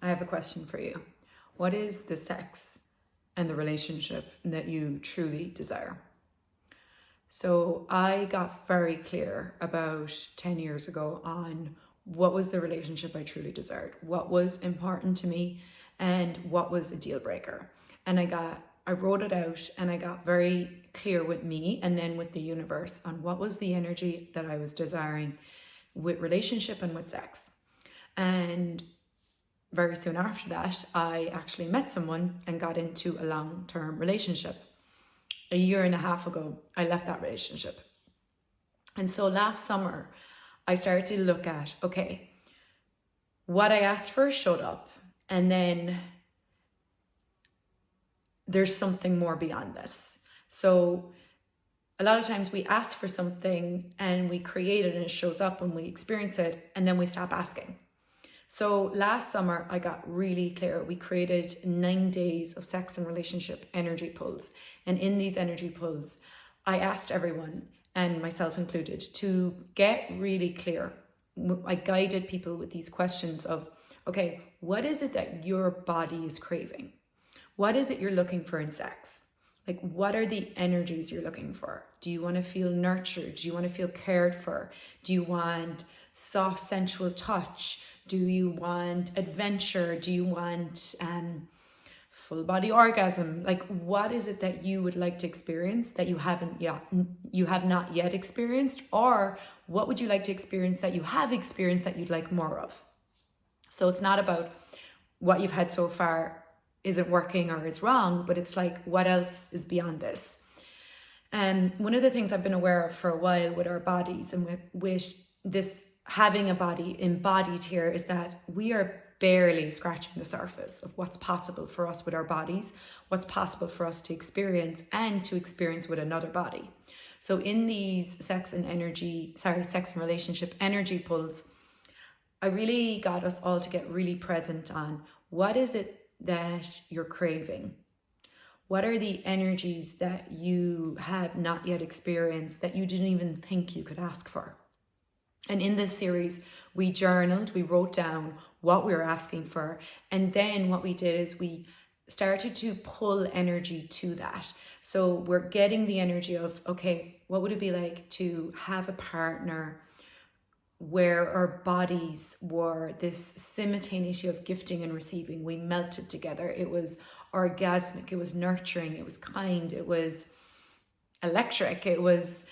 I have a question for you. What is the sex and the relationship that you truly desire? So I got very clear about 10 years ago on what was the relationship I truly desired, what was important to me, and what was a deal breaker. And I wrote it out and I got very clear with me and then with the universe on what was the energy that I was desiring with relationship and with sex. And very soon after that, I actually met someone and got into a long-term relationship. A year and a half ago, I left that relationship. And so last summer, I started to look at, okay, what I asked for showed up. And then there's something more beyond this. So a lot of times we ask for something and we create it and it shows up and we experience it and then we stop asking. So last summer, I got really clear. We created 9 days of sex and relationship energy pulls. And in these energy pulls, I asked everyone, and myself included, to get really clear. I guided people with these questions of, okay, what is it that your body is craving? What is it you're looking for in sex? Like, what are the energies you're looking for? Do you want to feel nurtured? Do you want to feel cared for? Do you want soft, sensual touch? Do you want adventure? Do you want full body orgasm? Like, what is it that you would like to experience that you have not yet experienced? Or what would you like to experience that you have experienced that you'd like more of? So it's not about what you've had so far isn't working or is wrong, but it's like, what else is beyond this? And one of the things I've been aware of for a while with our bodies and with this having a body embodied here is that we are barely scratching the surface of what's possible for us with our bodies, what's possible for us to experience and to experience with another body. So in these sex and relationship energy pulls, I really got us all to get really present on what is it that you're craving? What are the energies that you have not yet experienced that you didn't even think you could ask for? And in this series, we journaled, we wrote down what we were asking for. And then what we did is we started to pull energy to that. So we're getting the energy of, okay, what would it be like to have a partner where our bodies were this simultaneity of gifting and receiving? We melted together. It was orgasmic, it was nurturing, it was kind, it was electric, it was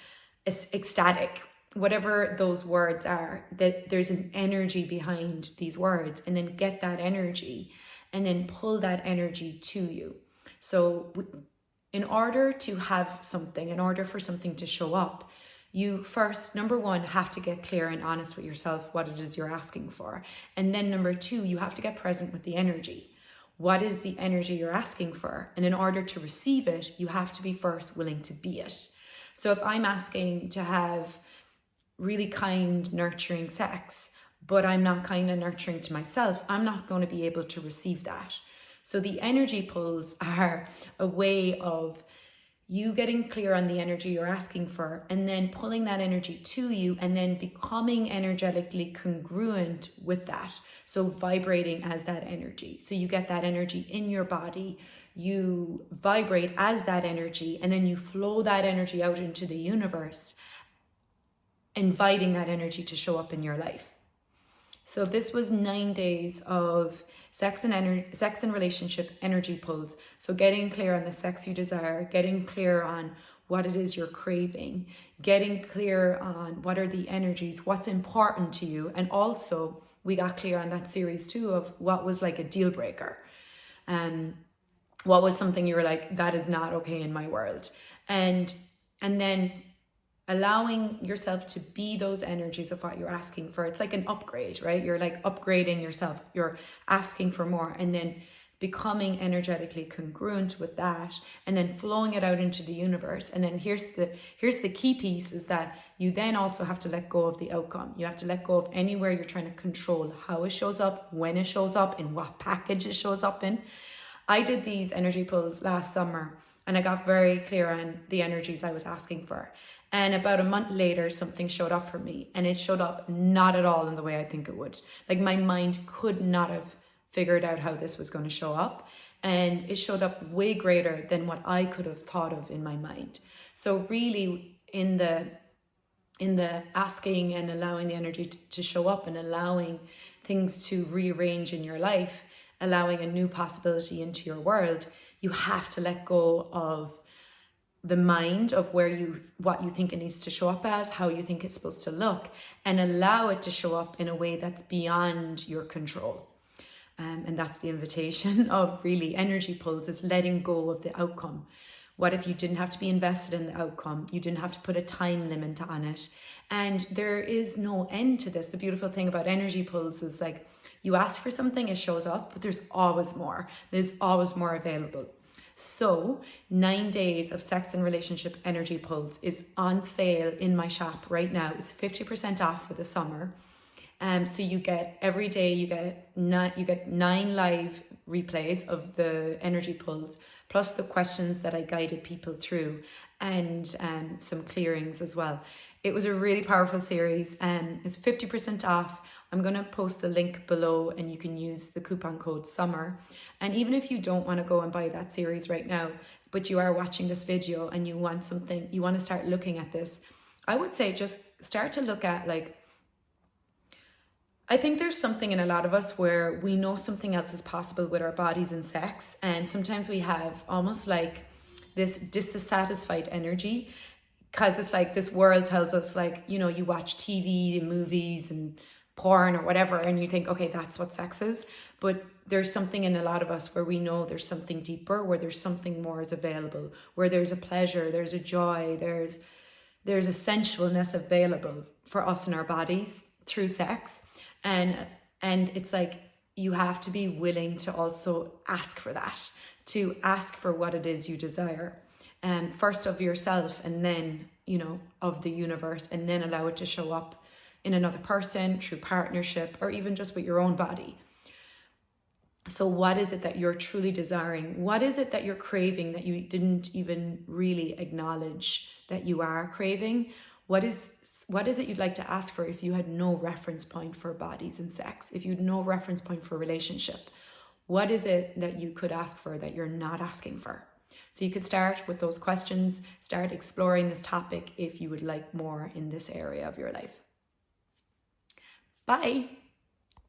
ecstatic. Whatever those words are, that there's an energy behind these words, and then get that energy and then pull that energy to you. So in order to have something, in order for something to show up, you first, number one, have to get clear and honest with yourself what it is you're asking for. And then number two, you have to get present with the energy. What is the energy you're asking for? And in order to receive it, you have to be first willing to be it. So if I'm asking to have really kind, nurturing sex, but I'm not kind and nurturing to myself, I'm not going to be able to receive that. So the energy pulls are a way of you getting clear on the energy you're asking for and then pulling that energy to you and then becoming energetically congruent with that. So vibrating as that energy. So you get that energy in your body, you vibrate as that energy, and then you flow that energy out into the universe, inviting that energy to show up in your life. So this was 9 days of sex and relationship energy pulls. So getting clear on the sex you desire, getting clear on what it is you're craving, getting clear on what are the energies, what's important to you. And also we got clear on that series too of what was like a deal breaker. What was something you were like, that is not okay in my world. And then allowing yourself to be those energies of what you're asking for. It's like an upgrade, right? You're like upgrading yourself. You're asking for more and then becoming energetically congruent with that and then flowing it out into the universe. And then here's the key piece is that you then also have to let go of the outcome. You have to let go of anywhere you're trying to control how it shows up, when it shows up, in what package it shows up in. I did these energy pulls last summer and I got very clear on the energies I was asking for. And about a month later, something showed up for me and it showed up not at all in the way I think it would. Like my mind could not have figured out how this was going to show up. And it showed up way greater than what I could have thought of in my mind. So really in the asking and allowing the energy to show up and allowing things to rearrange in your life, allowing a new possibility into your world, you have to let go of the mind of what you think it needs to show up as, how you think it's supposed to look, and allow it to show up in a way that's beyond your control. And that's the invitation of really energy pulls, is letting go of the outcome. What if you didn't have to be invested in the outcome? You didn't have to put a time limit on it. And there is no end to this. The beautiful thing about energy pulls is like, you ask for something, it shows up, but there's always more. There's always more available. So 9 days of sex and relationship energy pulls is on sale in my shop right now. It's 50% off for the summer. So you get every day, you get 9 live replays of the energy pulls, plus the questions that I guided people through, and some clearings as well. It was a really powerful series, and it's 50% off. I'm going to post the link below and you can use the coupon code SUMMER. And even if you don't want to go and buy that series right now, but you are watching this video and you want something, you want to start looking at this, I would say just start to look at, like, I think there's something in a lot of us where we know something else is possible with our bodies and sex. And sometimes we have almost like this dissatisfied energy, because it's like this world tells us, like, you know, you watch TV and movies and porn or whatever, and you think, okay, that's what sex is. But there's something in a lot of us where we know there's something deeper, where there's something more is available, where there's a pleasure, there's a joy, there's a sensualness available for us in our bodies through sex. And it's like, you have to be willing to also ask for that, to ask for what it is you desire. First of yourself, and then, you know, of the universe, and then allow it to show up in another person, through partnership, or even just with your own body. So what is it that you're truly desiring? What is it that you're craving that you didn't even really acknowledge that you are craving? What is it you'd like to ask for if you had no reference point for bodies and sex? If you had no reference point for relationship, what is it that you could ask for that you're not asking for? So you could start with those questions, start exploring this topic if you would like more in this area of your life. Bye.